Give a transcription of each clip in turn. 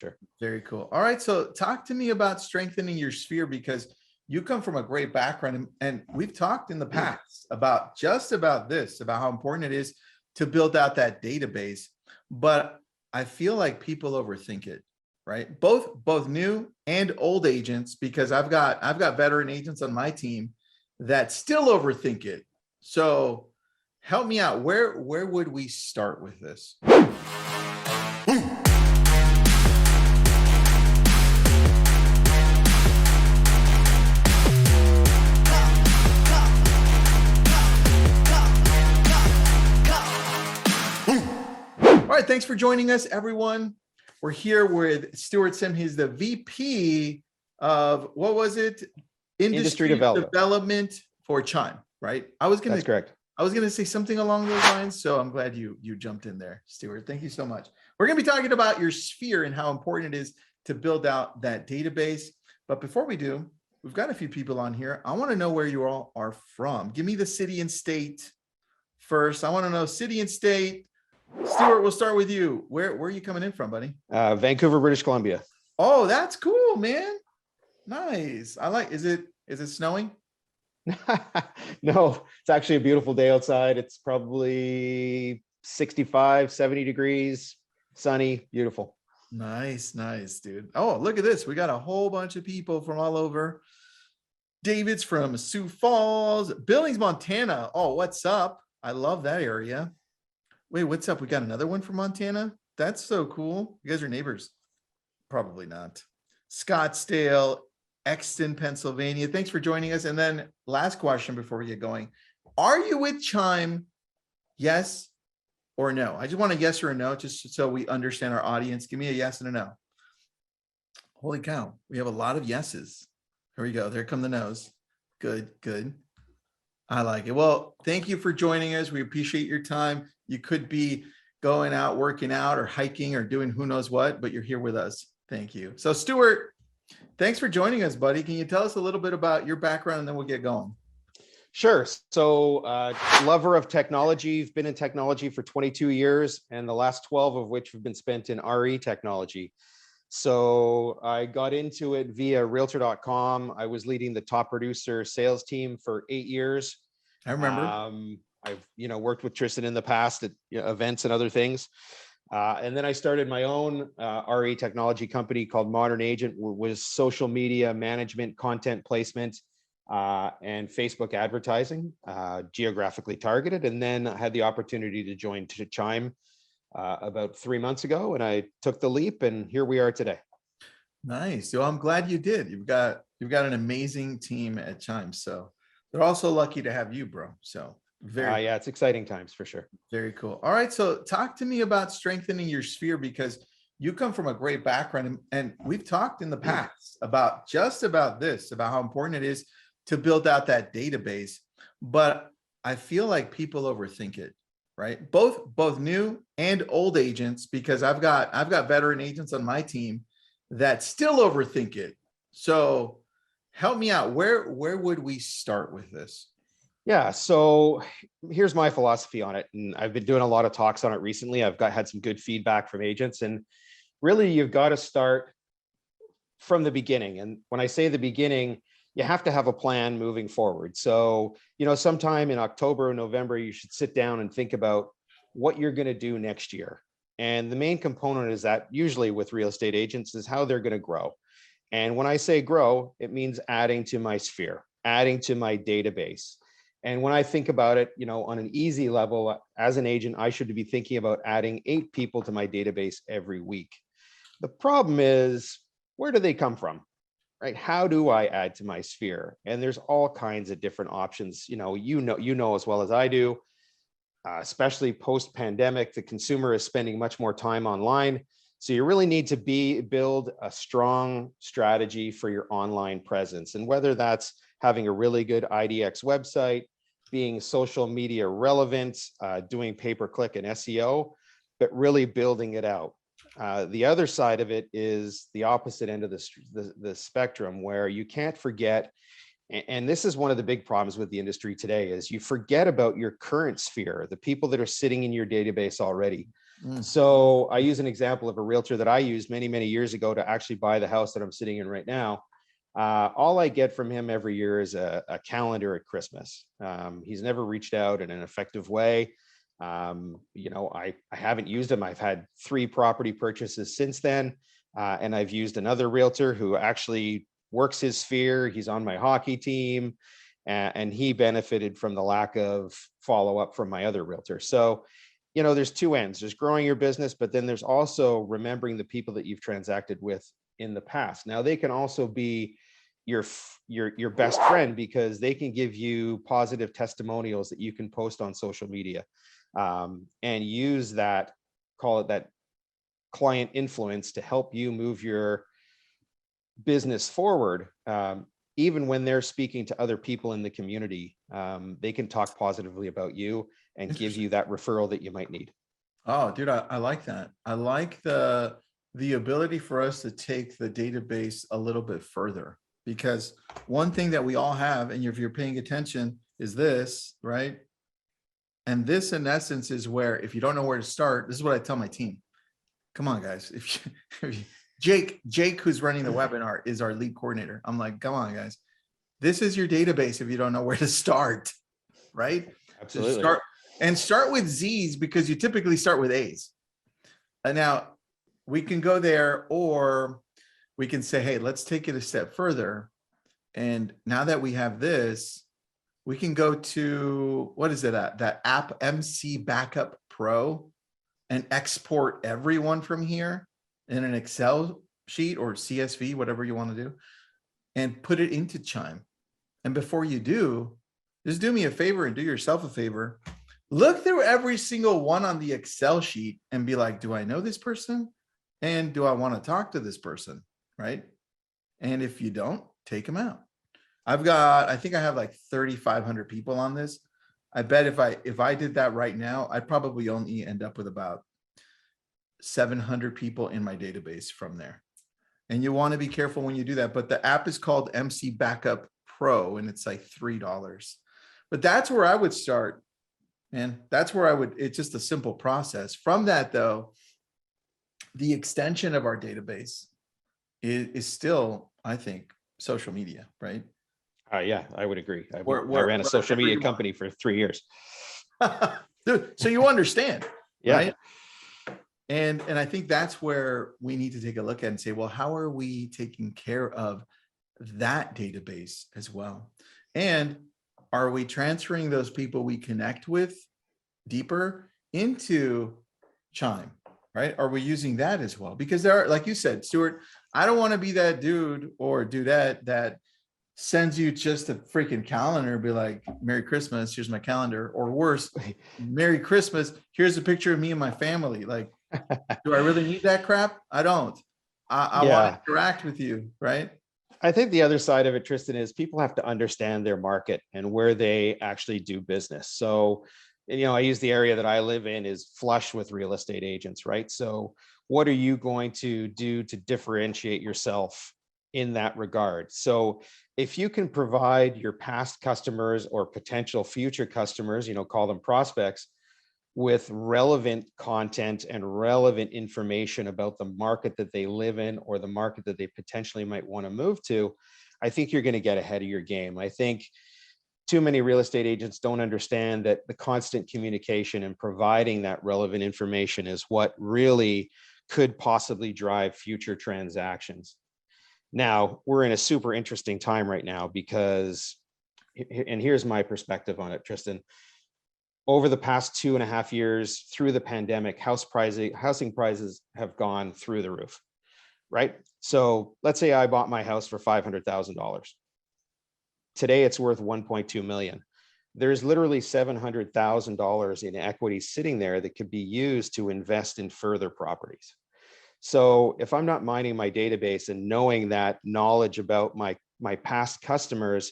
sure. Very cool. All right. So talk to me about strengthening your sphere, because you come from a great background, and we've talked in the past about just about this, about how important it is to build out that database. But I feel like people overthink it, right? Both new and old agents, because I've got veteran agents on my team that still overthink it. So help me out. Where would we start with this? All right, thanks for joining us, everyone. We're here with Stuart Sim. He's the VP of, what was it? Industry development for Chime, right? That's correct. I was gonna say something along those lines, so I'm glad you jumped in there, Stuart. Thank you so much. We're gonna be talking about your sphere and how important it is to build out that database. But before we do, we've got a few people on here. I want to know where you all are from. Give me the city and state first. I want to know city and state. Stuart, we'll start with you. Where are you coming in from, buddy? Vancouver, British Columbia. Oh, that's cool, man. Nice. I like, is it snowing? No, it's actually a beautiful day outside. It's probably 65, 70 degrees, sunny, beautiful. Nice, dude. Oh, look at this. We got a whole bunch of people from all over. David's from Sioux Falls, Billings, Montana. Oh, what's up? I love that area. Wait, what's up? We got another one from Montana. That's so cool. You guys are neighbors. Probably not. Scottsdale, Exton, Pennsylvania. Thanks for joining us. And then last question before we get going. Are you with Chime? Yes or no? I just want a yes or a no, just so we understand our audience. Give me a yes and a no. Holy cow. We have a lot of yeses. Here we go. There come the no's. Good. I like it. Well, thank you for joining us. We appreciate your time. You could be going out, working out, or hiking, or doing who knows what, but you're here with us. Thank you. So Stuart, thanks for joining us, buddy. Can you tell us a little bit about your background, and then we'll get going? Sure. So lover of technology. I've been in technology for 22 years, and the last 12 of which have been spent in RE technology. So I got into it via realtor.com. I was leading the top producer sales team for 8 years. I remember. I've worked with Tristan in the past at events and other things. And then I started my own RE technology company called Modern Agent, was social media management, content placement, and Facebook advertising, geographically targeted. And then I had the opportunity to join Chime about 3 months ago, and I took the leap, and here we are today. Nice. So I'm glad you did. You've got an amazing team at Chime. So they're also lucky to have you, bro. So yeah, it's exciting times for sure. Very cool. All right. So talk to me about strengthening your sphere, because you come from a great background, and we've talked in the past about just about this, about how important it is to build out that database. But I feel like people overthink it, right? Both new and old agents, because I've got veteran agents on my team that still overthink it. So help me out. Where would we start with this? Yeah, so here's my philosophy on it. And I've been doing a lot of talks on it recently. I've had some good feedback from agents, and really you've got to start from the beginning. And when I say the beginning, you have to have a plan moving forward. So, sometime in October or November, you should sit down and think about what you're going to do next year. And the main component is that usually with real estate agents is how they're going to grow. And when I say grow, it means adding to my sphere, adding to my database. And when I think about it, on an easy level, as an agent, I should be thinking about adding 8 people to my database every week. The problem is, where do they come from, right? How do I add to my sphere? And there's all kinds of different options. You know as well as I do, especially post-pandemic, the consumer is spending much more time online. So you really need to build a strong strategy for your online presence. And whether that's having a really good IDX website, being social media relevant, doing pay-per-click and SEO, but really building it out. The other side of it is the opposite end of the spectrum, where you can't forget, and this is one of the big problems with the industry today, is you forget about your current sphere, the people that are sitting in your database already. Mm. So I use an example of a realtor that I used many, many years ago to actually buy the house that I'm sitting in right now. All I get from him every year is a calendar at Christmas. He's never reached out in an effective way. I haven't used him. I've had 3 property purchases since then. And I've used another realtor who actually works his sphere. He's on my hockey team, and he benefited from the lack of follow-up from my other realtor. So, there's 2 ends. There's growing your business, but then there's also remembering the people that you've transacted with in the past. Now, they can also be your best friend, because they can give you positive testimonials that you can post on social media, and use that, call it that client influence, to help you move your business forward. Even when they're speaking to other people in the community, they can talk positively about you and give you that referral that you might need. Oh, dude, I like that. I like the ability for us to take the database a little bit further, because one thing that we all have, and if you're paying attention, is this, right? And this, in essence, is where, if you don't know where to start, this is what I tell my team. Come on, guys. Jake, who's running the webinar, is our lead coordinator. I'm like, come on, guys. This is your database if you don't know where to start, right? Absolutely. So start with Z's, because you typically start with A's. And now we can go there, or we can say, hey, let's take it a step further. And now that we have this, we can go to, what is it at? That app MC Backup Pro, and export everyone from here in an Excel sheet or CSV, whatever you want to do, and put it into Chime. And before you do, just do me a favor and do yourself a favor. Look through every single one on the Excel sheet and be like, do I know this person? And do I want to talk to this person? Right? And if you don't, take them out. I think I have like 3,500 people on this. I bet if I did that right now, I'd probably only end up with about 700 people in my database from there. And you want to be careful when you do that. But the app is called MC Backup Pro, and it's like $3. But that's where I would start. And that's where it's just a simple process. From that, though, the extension of our database is still, I think, social media, right? Yeah, I would agree. I ran a social media company for 3 years. Dude, so you understand, Yeah. right? And I think that's where we need to take a look at and say, well, how are we taking care of that database as well? And are we transferring those people we connect with deeper into Chime, right? Are we using that as well? Because there are, like you said, Stuart, I don't want to be that dude or dudette that sends you just a freaking calendar and be like, Merry Christmas, here's my calendar. Or worse, Merry Christmas, here's a picture of me and my family. Like, do I really need that crap? I don't. I want to interact with you, right? I think the other side of it, Tristan, is people have to understand their market and where they actually do business. So, I use the area that I live in is flush with real estate agents, right? So what are you going to do to differentiate yourself in that regard? So if you can provide your past customers or potential future customers, call them prospects, with relevant content and relevant information about the market that they live in or the market that they potentially might want to move to, I think you're going to get ahead of your game. I think too many real estate agents don't understand that the constant communication and providing that relevant information is what really could possibly drive future transactions. Now, we're in a super interesting time right now because, and here's my perspective on it, Tristan. Over the past 2.5 years through the pandemic, housing prices have gone through the roof, right? So let's say I bought my house for $500,000. Today it's worth 1.2 million. There's literally $700,000 in equity sitting there that could be used to invest in further properties. So if I'm not mining my database and knowing that knowledge about my past customers,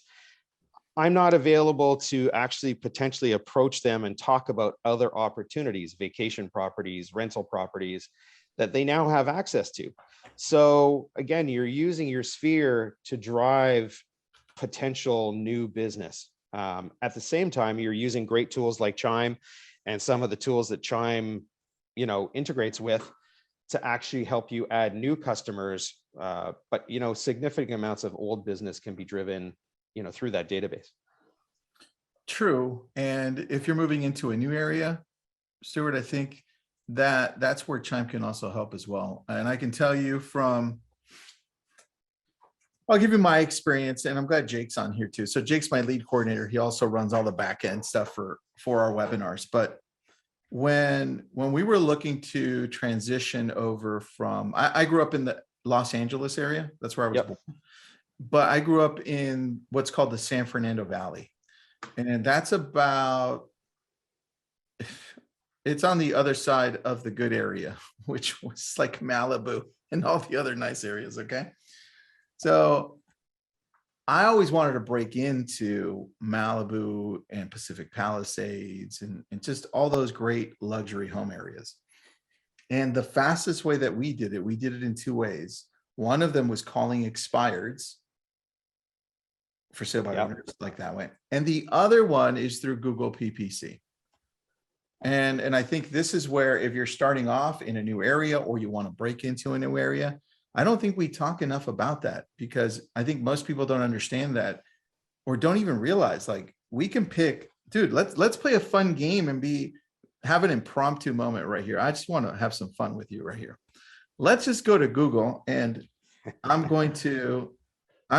I'm not available to actually potentially approach them and talk about other opportunities, vacation properties, rental properties that they now have access to. So again, you're using your sphere to drive potential new business. At the same time, you're using great tools like Chime and some of the tools that Chime integrates with to actually help you add new customers. But, significant amounts of old business can be driven, through that database. True. And if you're moving into a new area, Stuart, I think that's where Chime can also help as well. And I can tell you I'll give you my experience, and I'm glad Jake's on here too. So Jake's my lead coordinator. He also runs all the back end stuff for our webinars. But when we were looking to transition over from, I grew up in the Los Angeles area. That's where I was born. But I grew up in what's called the San Fernando Valley. And that's it's on the other side of the good area, which was like Malibu and all the other nice areas. Okay. So I always wanted to break into Malibu and Pacific Palisades and just all those great luxury home areas. And the fastest way that we did it in two ways. One of them was calling expireds for sale by owners, like that way. And the other one is through Google PPC. And I think this is where, if you're starting off in a new area or you want to break into a new area, I don't think we talk enough about that, because I think most people don't understand that, or don't even realize, like, we can pick, dude, let's play a fun game and have an impromptu moment right here. I just want to have some fun with you right here. Let's just go to Google, and I'm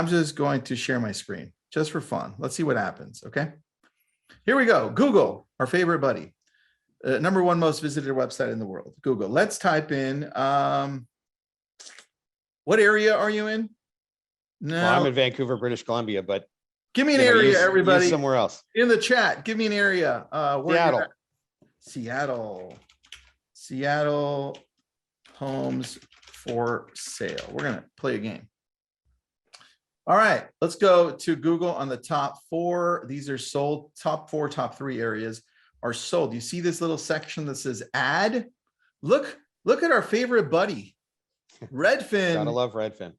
just going to share my screen just for fun. Let's see what happens. Okay. Here we go. Google, our favorite buddy. Number one most visited website in the world. Google. Let's type in, what area are you in? No, well, I'm in Vancouver, British Columbia, but give me an area, everybody. Somewhere else in the chat. Give me an area. Seattle. Seattle homes for sale. We're gonna play a game. All right, let's go to Google on the top 4. These are sold. Top 4, top 3 areas are sold. You see this little section that says add? Look at our favorite buddy. Redfin. Gotta love Redfin.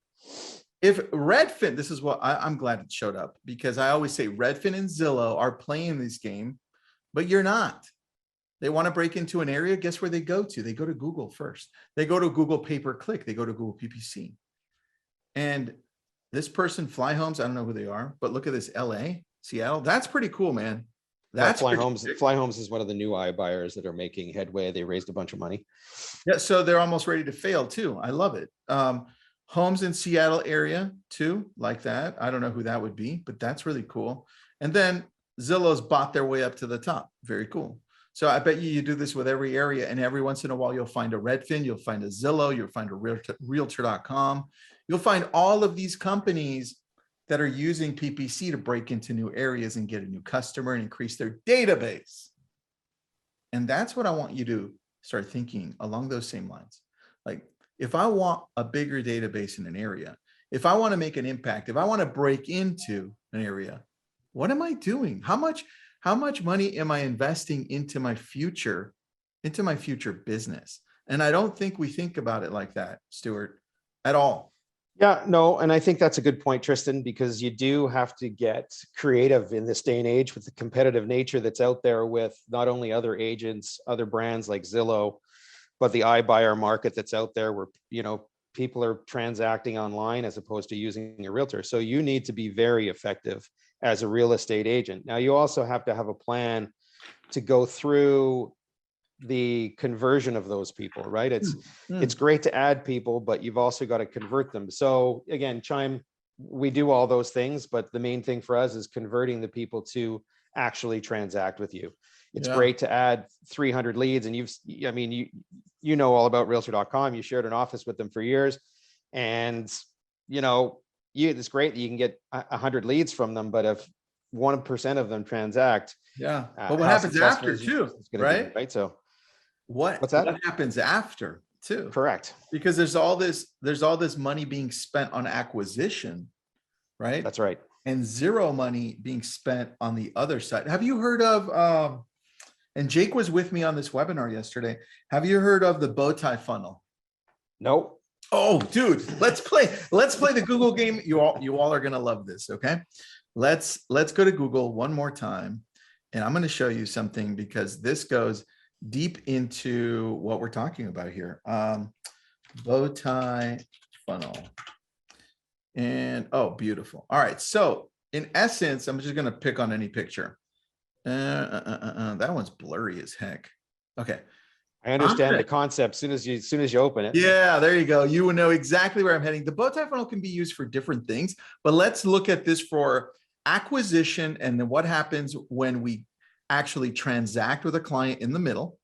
If Redfin, this is what I'm glad it showed up, because I always say Redfin and Zillow are playing this game, but you're not. They want to break into an area. Guess where they go to? They go to Google first. They go to Google pay-per-click. They go to Google PPC. And this person, Fly Homes, I don't know who they are, but look at this, LA, Seattle. That's pretty cool, man. That's Fly Homes is one of the new iBuyers that are making headway. They raised a bunch of money. Yeah, so they're almost ready to fail too. I love it. Homes in Seattle area too, like that. I don't know who that would be, but that's really cool. And then Zillow's bought their way up to the top. Very cool. So I bet you do this with every area, and every once in a while you'll find a Redfin, you'll find a Zillow, you'll find a Realtor.com. You'll find all of these companies that are using PPC to break into new areas and get a new customer and increase their database. And that's what I want you to start thinking along those same lines. Like, if I want a bigger database in an area, if I want to make an impact, if I want to break into an area, what am I doing? How much money am I investing into my future business? And I don't think we think about it like that, Stuart, at all. Yeah, no, and I think that's a good point, Tristan, because you do have to get creative in this day and age with the competitive nature that's out there with not only other agents, other brands like Zillow, but the iBuyer market that's out there where, people are transacting online as opposed to using a realtor. So you need to be very effective as a real estate agent. Now, you also have to have a plan to go through the conversion of those people, right? It's great to add people, but you've also got to convert them. So again, Chime, we do all those things, but the main thing for us is converting the people to actually transact with you. It's great to add 300 leads, and you know all about Realtor.com. You shared an office with them for years, and it's great that you can get 100 leads from them, but if 1% of them transact, but what happens after too, right? Right. So what's that? What happens after too? Correct. Because there's all this money being spent on acquisition, right? That's right. And zero money being spent on the other side. Have you heard of, and Jake was with me on this webinar yesterday. Have you heard of the bow tie funnel? Nope. Oh, dude, let's play the Google game. You all are going to love this. Okay. Let's go to Google one more time. And I'm going to show you something, because this goes, deep into what we're talking about here. Bow tie funnel. And oh, beautiful. All right. So in essence, I'm just going to pick on any picture. That one's blurry as heck. Okay. I understand the concept as soon as you open it. Yeah, there you go. You will know exactly where I'm heading. The bow tie funnel can be used for different things, but let's look at this for acquisition and then what happens when we actually transact with a client in the middle,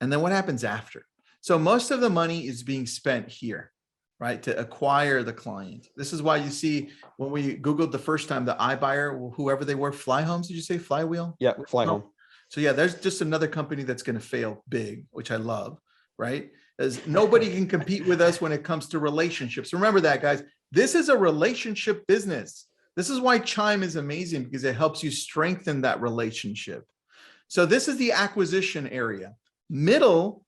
and then what happens after. So most of the money is being spent here, right, to acquire the client. This is why you see when we Googled the first time, the iBuyer, whoever they were, Fly Homes, did you say Flywheel? Yeah, Fly Home. So yeah, there's just another company that's going to fail big, which I love, right? As nobody can compete with us when it comes to relationships. Remember that, guys. This is a relationship business. This is why Chime is amazing, because it helps you strengthen that relationship. So this is the acquisition area. Middle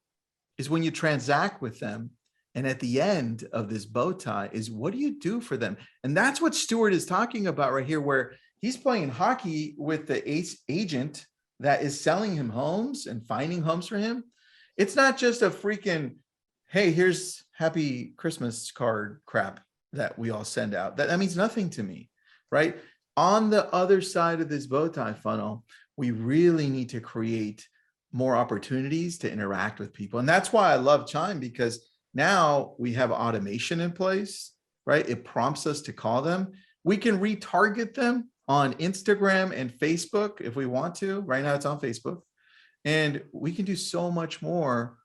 is when you transact with them. And at the end of this bow tie is what do you do for them? And that's what Stuart is talking about right here, where he's playing hockey with the agent that is selling him homes and finding homes for him. It's not just a freaking, hey, here's happy Christmas card crap that we all send out. That means nothing to me, right? On the other side of this bow tie funnel, we really need to create more opportunities to interact with people. And that's why I love Chime, because now we have automation in place, right? It prompts us to call them. We can retarget them on Instagram and Facebook if we want to. Right now it's on Facebook. And we can do so much more,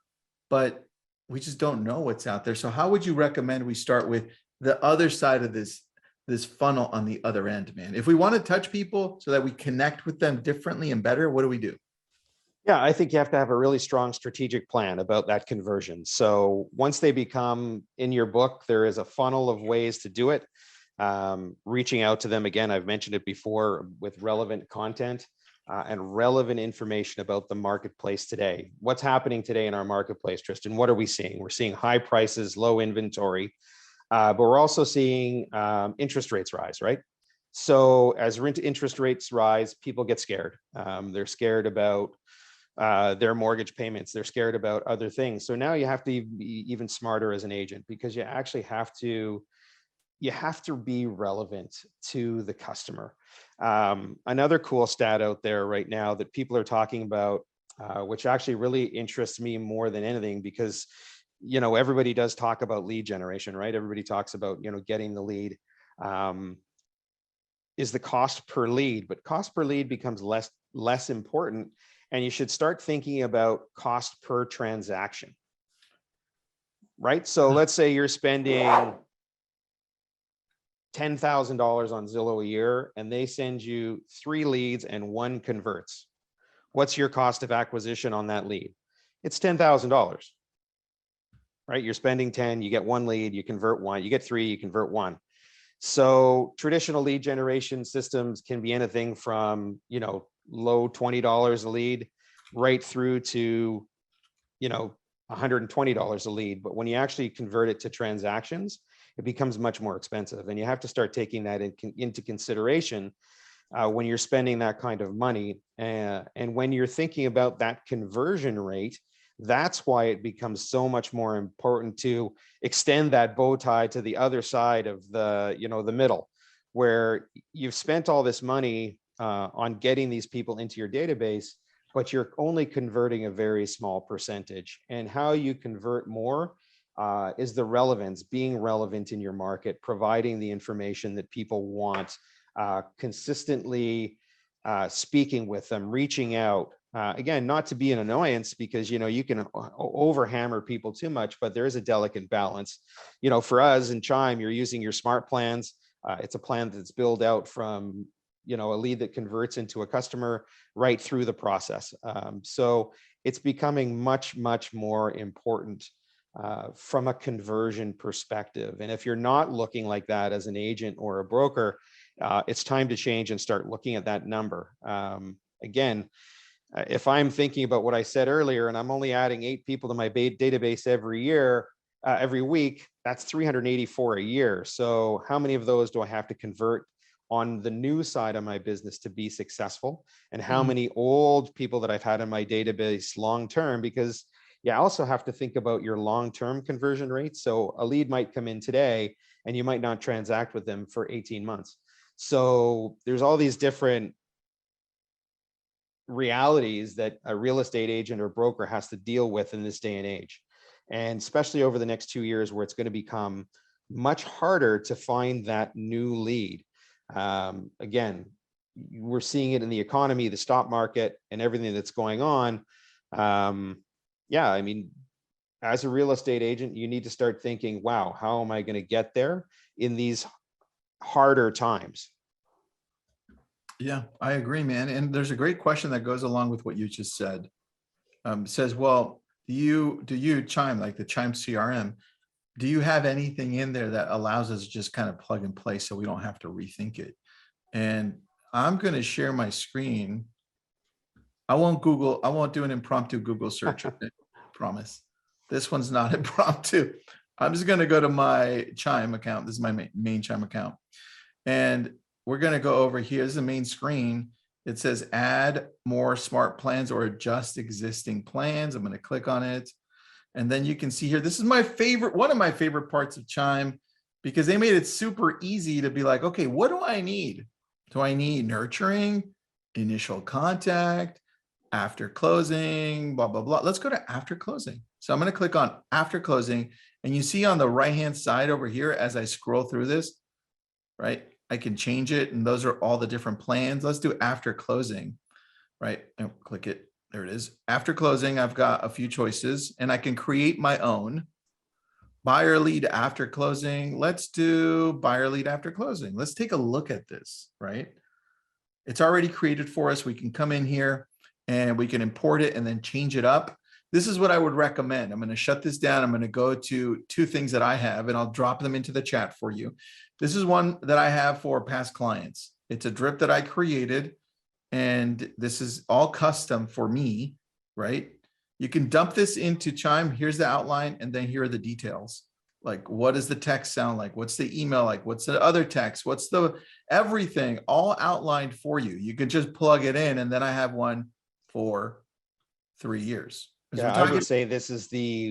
but we just don't know what's out there. So how would you recommend we start with the other side of this funnel on the other end, man? If we want to touch people so that we connect with them differently and better, what do we do? Yeah, I think you have to have a really strong strategic plan about that conversion. So once they become in your book, there is a funnel of ways to do it. Reaching out to them, again, I've mentioned it before, with relevant content and relevant information about the marketplace today. What's happening today in our marketplace, Tristan? What are we seeing? We're seeing high prices, low inventory, but we're also seeing interest rates rise, right? So as interest rates rise, people get scared. They're scared about their mortgage payments. They're scared about other things. So now you have to be even smarter as an agent, because you actually have to be relevant to the customer. Another cool stat out there right now that people are talking about, which actually really interests me more than anything, because, you know, everybody does talk about lead generation, right? Everybody talks about, you know, getting the lead, is the cost per lead, but cost per lead becomes less important. And you should start thinking about cost per transaction, right? So let's say you're spending $10,000 on Zillow a year, and they send you 3 leads and 1 converts. What's your cost of acquisition on that lead? It's $10,000, right? You're spending 10, you get 1 lead, you convert 1, you get 3, you convert 1. So traditional lead generation systems can be anything from, you know, low $20 a lead right through to, you know, $120 a lead. But when you actually convert it to transactions, it becomes much more expensive. And you have to start taking that into consideration when you're spending that kind of money. And when you're thinking about that conversion rate, that's why it becomes so much more important to extend that bow tie to the other side of the, you know, the middle, where you've spent all this money on getting these people into your database, but you're only converting a very small percentage. And how you convert more is the relevance, being relevant in your market, providing the information that people want, consistently speaking with them, reaching out. Again, not to be an annoyance, because, you know, you can overhammer people too much, but there is a delicate balance. You know, for us in Chime, you're using your smart plans. It's a plan that's built out from, you know, a lead that converts into a customer right through the process. So it's becoming much, much more important from a conversion perspective. And if you're not looking like that as an agent or a broker, it's time to change and start looking at that number. Again, if I'm thinking about what I said earlier, and I'm only adding 8 people to my database every week, that's 384 a year. So how many of those do I have to convert on the new side of my business to be successful, and how many old people that I've had in my database long-term, because you also have to think about your long-term conversion rate. So a lead might come in today and you might not transact with them for 18 months. So there's all these different realities that a real estate agent or broker has to deal with in this day and age. And especially over the next 2 years, where it's going to become much harder to find that new lead. Again, we're seeing it in the economy, the stock market, and everything that's going on. Yeah, I mean, as a real estate agent, you need to start thinking, wow, how am I going to get there in these harder times? Yeah, I agree, man. And there's a great question that goes along with what you just said. Says, well, do you Chime, like the Chime CRM, do you have anything in there that allows us to just kind of plug and play so we don't have to rethink it? And I'm going to share my screen. I won't do an impromptu Google search. Okay? Promise. This one's not impromptu. I'm just going to go to my Chime account. This is my main Chime account. And we're going to go over here. This is the main screen. It says add more smart plans or adjust existing plans. I'm going to click on it. And then you can see here, this is my favorite, one of my favorite parts of Chime, because they made it super easy to be like, okay, what do I need? Do I need nurturing, initial contact, after closing, blah, blah, blah. Let's go to after closing. So I'm going to click on after closing. And you see on the right-hand side over here, as I scroll through this, right? I can change it. And those are all the different plans. Let's do after closing, right? And click it. There it is. After closing, I've got a few choices and I can create my own buyer lead after closing. Let's do buyer lead after closing. Let's take a look at this, right? It's already created for us. We can come in here and we can import it and then change it up. This is what I would recommend. I'm going to shut this down. I'm going to go to two things that I have and I'll drop them into the chat for you. This is one that I have for past clients. It's a drip that I created and this is all custom for me, right? You can dump this into Chime. Here's the outline and then here are the details. Like, what does the text sound like? What's the email like? What's the other text? What's the everything all outlined for you? You can just plug it in and then I have one for 3 years. Yeah, I would say this is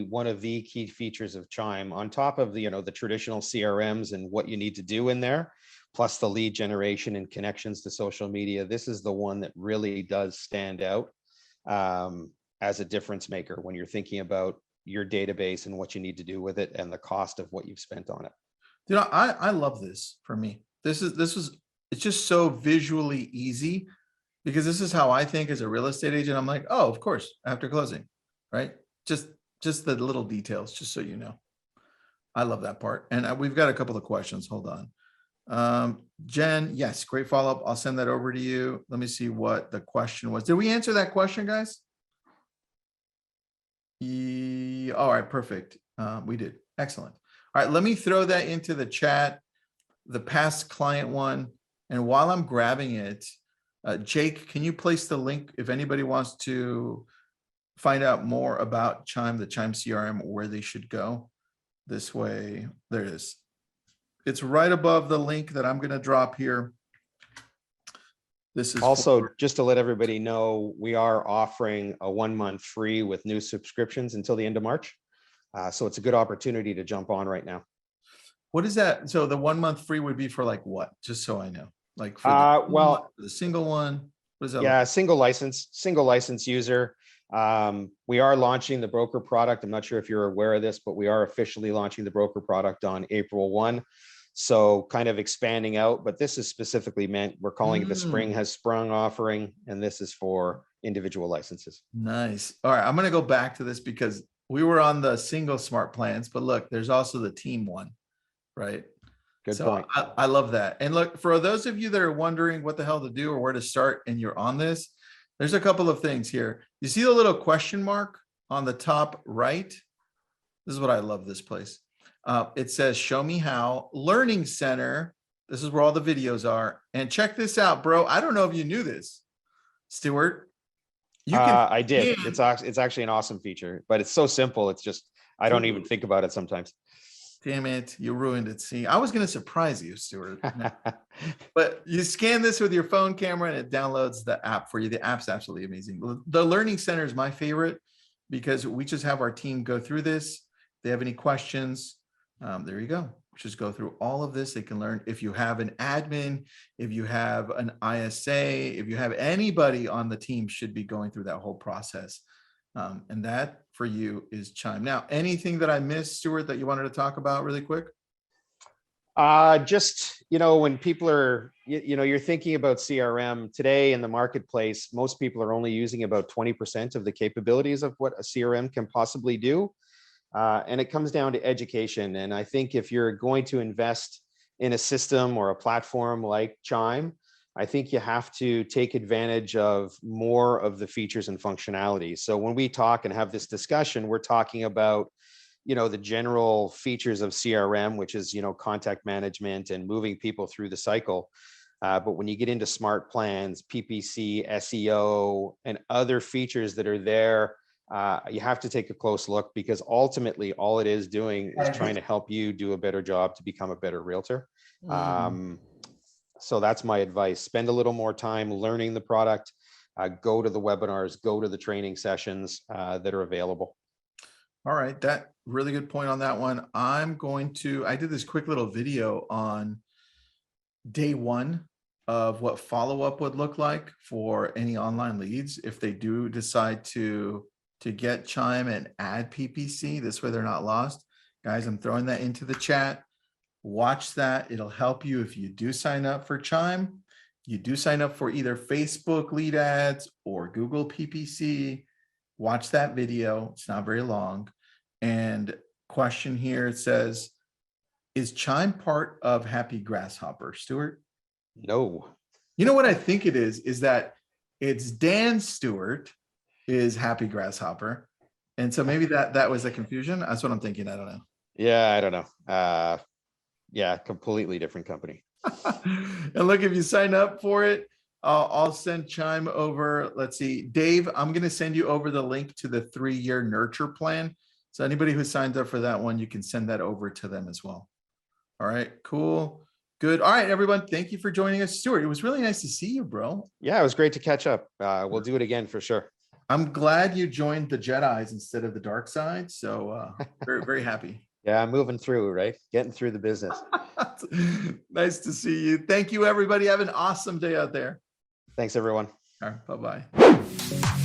one of the key features of Chime, on top of the traditional CRMs and what you need to do in there, plus the lead generation and connections to social media. This is the one that really does stand out as a difference maker when you're thinking about your database and what you need to do with it and the cost of what you've spent on it. I love this. For me, it's just so visually easy, because this is how I think as a real estate agent. I'm like, oh, of course, after closing, right? Just the little details, just so you know. I love that part. And we've got a couple of questions. Hold on. Jen, yes, great follow-up. I'll send that over to you. Let me see what the question was. Did we answer that question, guys? All right, perfect. We did. Excellent. All right, let me throw that into the chat, the past client one. And while I'm grabbing it, Jake, can you place the link if anybody wants to find out more about Chime, the Chime CRM, where they should go? This way, there it is. It's right above the link that I'm going to drop here. This is also just to let everybody know, we are offering a 1 month free with new subscriptions until the end of March. So it's a good opportunity to jump on right now. What is that? So the 1 month free would be for like what? Just so I know. Like for the single one. What is that? Yeah, single license user. We are launching the broker product. I'm not sure if you're aware of this, but we are officially launching the broker product on April 1. So kind of expanding out, but this is specifically meant, we're calling it the Spring Has Sprung offering, and this is for individual licenses. Nice. All right, I'm going to go back to this because we were on the single smart plans, but look, there's also the team one, right? Good point. I love that. And look, for those of you that are wondering what the hell to do or where to start and you're on this, there's a couple of things here. You see the little question mark on the top right? This is what I love this place. It says, show me how. Learning Center. This is where all the videos are. And check this out, bro. I don't know if you knew this, Stuart. I did. It's actually an awesome feature, but it's so simple. It's just, I don't even think about it sometimes. Damn it, you ruined it. See, I was going to surprise you, Stuart. But you scan this with your phone camera and it downloads the app for you. The app's absolutely amazing. The Learning Center is my favorite because we just have our team go through this. If they have any questions, there you go. Just go through all of this. They can learn. If you have an admin, if you have an ISA, if you have anybody on the team, should be going through that whole process. And that for you is Chime. Now, anything that I missed, Stuart, that you wanted to talk about really quick? Just, when people are, you're thinking about CRM today in the marketplace, most people are only using about 20% of the capabilities of what a CRM can possibly do. And it comes down to education. And I think if you're going to invest in a system or a platform like Chime, I think you have to take advantage of more of the features and functionality. So when we talk and have this discussion, we're talking about, the general features of CRM, which is, contact management and moving people through the cycle. But when you get into smart plans, PPC, SEO, and other features that are there, you have to take a close look, because ultimately all it is doing is trying to help you do a better job to become a better realtor. So that's my advice. Spend a little more time learning the product, go to the webinars, go to the training sessions that are available. All right, that really good point on that one. I did this quick little video on day one of what follow-up would look like for any online leads if they do decide to get Chime and add PPC. This way they're not lost. Guys, I'm throwing that into the chat. Watch that. It'll help you if you do sign up for Chime. You do sign up for either Facebook lead ads or Google PPC. Watch that video. It's not very long. And question here, it says, is Chime part of Happy Grasshopper, Stuart? No. You know what I think it is that it's Dan Stewart is Happy Grasshopper. And so maybe that was a confusion. That's what I'm thinking. I don't know. Yeah, I don't know. Yeah, completely different company. And look, if you sign up for it, I'll send Chime over. Let's see, Dave, I'm going to send you over the link to the 3-year nurture plan. So anybody who signs up for that one, you can send that over to them as well. All right, cool. Good. All right, everyone. Thank you for joining us. Stuart, it was really nice to see you, bro. Yeah, it was great to catch up. We'll do it again for sure. I'm glad you joined the Jedis instead of the dark side. So very, very happy. Yeah, I'm moving through, right? Getting through the business. Nice to see you. Thank you, everybody. Have an awesome day out there. Thanks, everyone. All right, bye-bye.